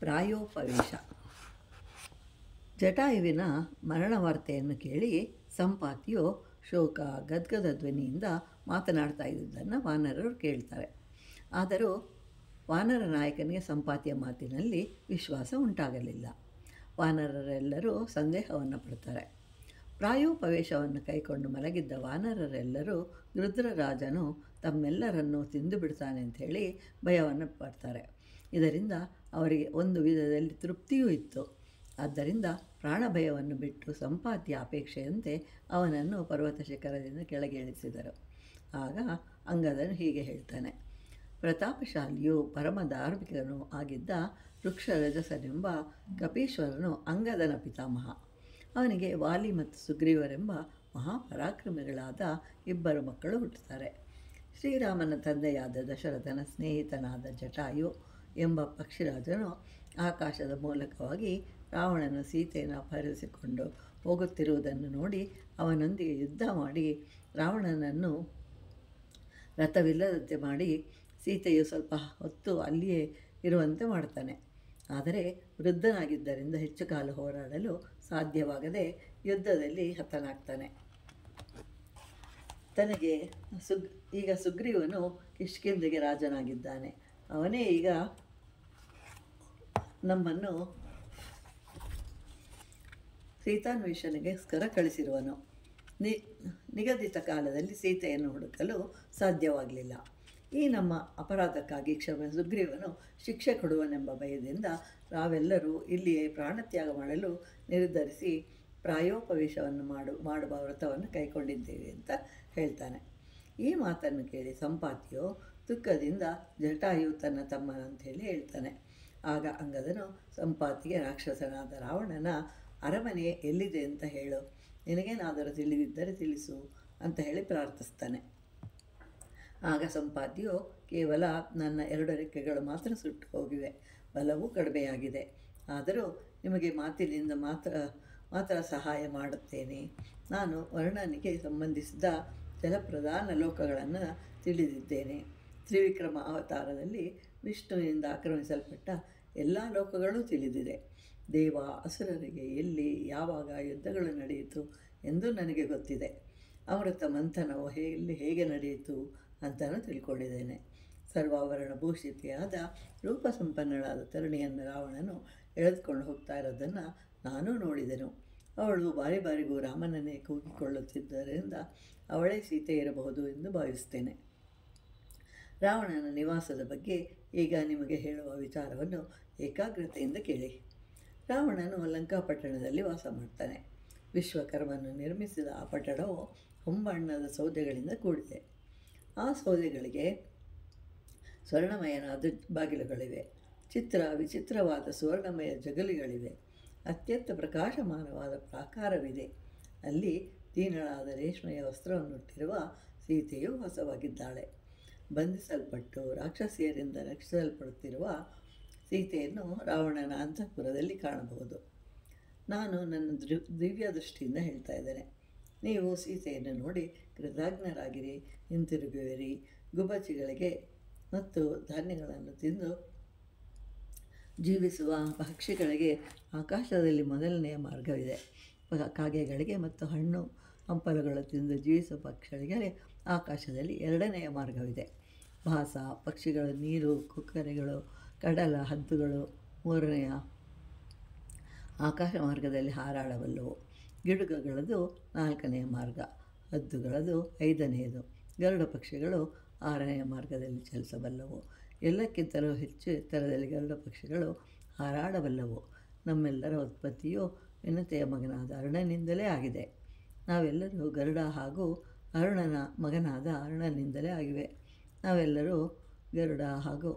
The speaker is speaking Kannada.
ಪ್ರಾಯೋಪವೇಶ. ಜಟಾಯುವಿನ ಮರಣ ವಾರ್ತೆಯನ್ನು ಕೇಳಿ ಸಂಪಾತಿಯು ಶೋಕ ಗದ್ಗದ ಧ್ವನಿಯಿಂದ ಮಾತನಾಡ್ತಾ ಇದ್ದುದನ್ನು ವಾನರರು ಕೇಳ್ತಾರೆ. ಆದರೂ ವಾನರ ನಾಯಕನಿಗೆ ಸಂಪಾತಿಯ ಮಾತಿನಲ್ಲಿ ವಿಶ್ವಾಸ ಉಂಟಾಗಲಿಲ್ಲ. ವಾನರರೆಲ್ಲರೂ ಸಂದೇಹವನ್ನು ಪಡ್ತಾರೆ. ಪ್ರಾಯೋಪವೇಶವನ್ನು ಕೈಕೊಂಡು ಮಲಗಿದ್ದ ವಾನರರೆಲ್ಲರೂ ರುದ್ರರಾಜನು ತಮ್ಮೆಲ್ಲರನ್ನು ತಿಂದು ಬಿಡ್ತಾನೆ ಅಂಥೇಳಿ ಭಯವನ್ನು ಪಡ್ತಾರೆ. ಇದರಿಂದ ಅವರಿಗೆ ಒಂದು ವಿಧದಲ್ಲಿ ತೃಪ್ತಿಯೂ ಇತ್ತು. ಆದ್ದರಿಂದ ಪ್ರಾಣ ಭಯವನ್ನು ಬಿಟ್ಟು ಸಂಪಾತಿಯ ಅಪೇಕ್ಷೆಯಂತೆ ಅವನನ್ನು ಪರ್ವತ ಶಿಖರದಿಂದ ಕೆಳಗೆ ಇಳಿಸಿದರು. ಆಗ ಅಂಗದನು ಹೀಗೆ ಹೇಳ್ತಾನೆ: ಪ್ರತಾಪಶಾಲಿಯೂ ಪರಮ ಧಾರ್ಮಿಕನೂ ಆಗಿದ್ದ ವೃಕ್ಷರಜಸನೆಂಬ ಕಪೀಶ್ವರನು ಅಂಗದನ ಪಿತಾಮಹ. ಅವನಿಗೆ ವಾಲಿ ಮತ್ತು ಸುಗ್ರೀವರೆಂಬ ಮಹಾಪರಾಕ್ರಮಿಗಳಾದ ಇಬ್ಬರು ಮಕ್ಕಳು ಹುಟ್ಟುತ್ತಾರೆ. ಶ್ರೀರಾಮನ ತಂದೆಯಾದ ದಶರಥನ ಸ್ನೇಹಿತನಾದ ಜಟಾಯು ಎಂಬ ಪಕ್ಷಿರಾಜನು ಆಕಾಶದ ಮೂಲಕವಾಗಿ ರಾವಣನು ಸೀತೆಯನ್ನು ಅಪಹರಿಸಿಕೊಂಡು ಹೋಗುತ್ತಿರುವುದನ್ನು ನೋಡಿ ಅವನೊಂದಿಗೆ ಯುದ್ಧ ಮಾಡಿ ರಾವಣನನ್ನು ರಥವಿಲ್ಲದಂತೆ ಮಾಡಿ ಸೀತೆಯು ಸ್ವಲ್ಪ ಹೊತ್ತು ಅಲ್ಲಿಯೇ ಇರುವಂತೆ ಮಾಡ್ತಾನೆ. ಆದರೆ ವೃದ್ಧನಾಗಿದ್ದರಿಂದ ಹೆಚ್ಚು ಕಾಲ ಹೋರಾಡಲು ಸಾಧ್ಯವಾಗದೆ ಯುದ್ಧದಲ್ಲಿ ಹತನಾಗ್ತಾನೆ. ತನಗೆ ಈಗ ಸುಗ್ರೀವನು ಕಿಷ್ಕಿಂಧೆಗೆ ರಾಜನಾಗಿದ್ದಾನೆ. ಅವನೇ ಈಗ ನಮ್ಮನ್ನು ಸೀತಾನ್ವೇಷಣೆಗೋಸ್ಕರ ಕಳಿಸಿರುವನು. ನಿಗದಿತ ಕಾಲದಲ್ಲಿ ಸೀತೆಯನ್ನು ಹುಡುಕಲು ಸಾಧ್ಯವಾಗಲಿಲ್ಲ. ಈ ನಮ್ಮ ಅಪರಾಧಕ್ಕಾಗಿ ಸುಗ್ರೀವನು ಶಿಕ್ಷೆ ಕೊಡುವನೆಂಬ ಭಯದಿಂದ ನಾವೆಲ್ಲರೂ ಇಲ್ಲಿಯೇ ಪ್ರಾಣತ್ಯಾಗ ಮಾಡಲು ನಿರ್ಧರಿಸಿ ಪ್ರಾಯೋಪವೇಶವನ್ನು ಮಾಡುವ ವ್ರತವನ್ನು ಕೈಗೊಂಡಿದ್ದೇವೆ ಅಂತ ಹೇಳ್ತಾನೆ. ಈ ಮಾತನ್ನು ಕೇಳಿ ಸಂಪಾತಿಯು ದುಃಖದಿಂದ ಜಟಾಯು ತನ್ನ ತಮ್ಮನಂತೇಳಿ ಹೇಳ್ತಾನೆ. ಆಗ ಅಂಗದನು ಸಂಪಾತಿಗೆ ರಾಕ್ಷಸನಾದ ರಾವಣನ ಅರಮನೆ ಎಲ್ಲಿದೆ ಅಂತ ಹೇಳು, ನಿನಗೇನಾದರೂ ತಿಳಿದಿದ್ದರೆ ತಿಳಿಸು ಅಂತ ಹೇಳಿ ಪ್ರಾರ್ಥಿಸ್ತಾನೆ. ಆಗ ಸಂಪಾತಿಯು ಕೇವಲ ನನ್ನ 2 ರೆಕ್ಕೆಗಳು ಮಾತ್ರ ಸುಟ್ಟು ಹೋಗಿವೆ, ಬಲವೂ ಕಡಿಮೆಯಾಗಿದೆ. ಆದರೂ ನಿಮಗೆ ಮಾತಿನಿಂದ ಮಾತ್ರ ಸಹಾಯ ಮಾಡುತ್ತೇನೆ. ನಾನು ವರ್ಣನಿಗೆ ಸಂಬಂಧಿಸಿದ ಜಲಪ್ರಧಾನ ಲೋಕಗಳನ್ನು ತಿಳಿದಿದ್ದೇನೆ. ತ್ರಿವಿಕ್ರಮ ಅವತಾರದಲ್ಲಿ ವಿಷ್ಣುವಿನಿಂದ ಆಕ್ರಮಿಸಲ್ಪಟ್ಟ ಎಲ್ಲ ಲೋಕಗಳೂ ತಿಳಿದಿದೆ. ದೇವ ಅಸುರರಿಗೆ ಎಲ್ಲಿ ಯಾವಾಗ ಯುದ್ಧಗಳು ನಡೆಯಿತು ಎಂದು ನನಗೆ ಗೊತ್ತಿದೆ. ಅಮೃತ ಮಂಥನವು ಹೇಗೆ ನಡೆಯಿತು ಅಂತಲೂ ತಿಳ್ಕೊಂಡಿದ್ದೇನೆ. ಸರ್ವಾಭರಣ ಭೂಷಿತೆಯಾದ ರೂಪಸಂಪನ್ನಳಾದ ತರುಣಿಯನ್ನು ರಾವಣನು ಎಳೆದುಕೊಂಡು ಹೋಗ್ತಾ ಇರೋದನ್ನು ನಾನೂ ನೋಡಿದೆನು. ಅವಳು ಬಾರಿಗೂ ರಾಮನನ್ನೇ ಕೂಗಿಕೊಳ್ಳುತ್ತಿದ್ದರಿಂದ ಅವಳೇ ಸೀತೆ ಇರಬಹುದು ಎಂದು ಭಾವಿಸ್ತೇನೆ. ರಾವಣನ ನಿವಾಸದ ಬಗ್ಗೆ ಈಗ ನಿಮಗೆ ಹೇಳುವ ವಿಚಾರವನ್ನು ಏಕಾಗ್ರತೆಯಿಂದ ಕೇಳಿ. ರಾವಣನು ಲಂಕಾಪಟ್ಟಣದಲ್ಲಿ ವಾಸ ಮಾಡ್ತಾನೆ. ವಿಶ್ವಕರ್ಮನು ನಿರ್ಮಿಸಿದ ಆ ಪಟ್ಟಣವು ಹೊಂಬಣ್ಣದ ಸೌದೆಗಳಿಂದ ಕೂಡಿದೆ. ಆ ಸೌದೆಗಳಿಗೆ ಸ್ವರ್ಣಮಯನಾದ ಬಾಗಿಲುಗಳಿವೆ. ವಿಚಿತ್ರವಾದ ಸುವರ್ಣಮಯ ಜಗಲಿಗಳಿವೆ. ಅತ್ಯಂತ ಪ್ರಕಾಶಮಾನವಾದ ಪ್ರಾಕಾರವಿದೆ. ಅಲ್ಲಿ ದೀನಳಾದ ರೇಷ್ಮೆಯ ವಸ್ತ್ರವನ್ನುಟ್ಟಿರುವ ಸೀತೆಯು ವಾಸವಾಗಿದ್ದಾಳೆ. ಬಂಧಿಸಲ್ಪಟ್ಟು ರಾಕ್ಷಸಿಯರಿಂದ ರಕ್ಷಿಸಲ್ಪಡುತ್ತಿರುವ ಸೀತೆಯನ್ನು ರಾವಣನ ಅಂತಃಪುರದಲ್ಲಿ ಕಾಣಬಹುದು. ನಾನು ನನ್ನ ದಿವ್ಯ ದೃಷ್ಟಿಯಿಂದ ಹೇಳ್ತಾ ಇದ್ದೇನೆ. ನೀವು ಸೀತೆಯನ್ನು ನೋಡಿ ಕೃತಜ್ಞರಾಗಿರಿ, ಹಿಂತಿರುಗುವಿರಿ. ಗುಬ್ಬಚ್ಚಿಗಳಿಗೆ ಮತ್ತು ಧಾನ್ಯಗಳನ್ನು ತಿಂದು ಜೀವಿಸುವ ಪಕ್ಷಿಗಳಿಗೆ ಆಕಾಶದಲ್ಲಿ ಮೊದಲನೆಯ ಮಾರ್ಗವಿದೆ. ಕಾಗೆಗಳಿಗೆ ಮತ್ತು ಹಣ್ಣು ಹಂಪಲುಗಳು ತಿಂದು ಜೀವಿಸುವ ಪಕ್ಷಿಗಳಿಗೆ ಆಕಾಶದಲ್ಲಿ 2ನೆಯ ಮಾರ್ಗವಿದೆ. ಭಾಸ ಪಕ್ಷಿಗಳು ನೀರು, ಕೊಕ್ಕರೆಗಳು, ಕಡಲ ಹದ್ದುಗಳು 3ನೆಯ ಆಕಾಶ ಮಾರ್ಗದಲ್ಲಿ ಹಾರಾಡಬಲ್ಲವು. ಗಿಡುಗಗಳದು 4ನೆಯ ಮಾರ್ಗ, ಹದ್ದುಗಳದು 5ನೆಯದು, ಗರುಡ ಪಕ್ಷಿಗಳು 6ನೆಯ ಮಾರ್ಗದಲ್ಲಿ ಚಲಿಸಬಲ್ಲವು. ಎಲ್ಲಕ್ಕಿಂತಲೂ ಹೆಚ್ಚು ಎತ್ತರದಲ್ಲಿ ಗರುಡ ಪಕ್ಷಿಗಳು ಹಾರಾಡಬಲ್ಲವು. ನಮ್ಮೆಲ್ಲರ ಉತ್ಪತ್ತಿಯು ವಿನತೆಯ ಮಗನಾದ ಅರುಣನಿಂದಲೇ ಆಗಿದೆ. ನಾವೆಲ್ಲರೂ ಗರುಡ ಹಾಗೂ ಅರುಣನ ಮಗನಾದ ಅರುಣನಿಂದಲೇ ಆಗಿವೆ. ನಾವೆಲ್ಲರೂ ಗರುಡ ಹಾಗೂ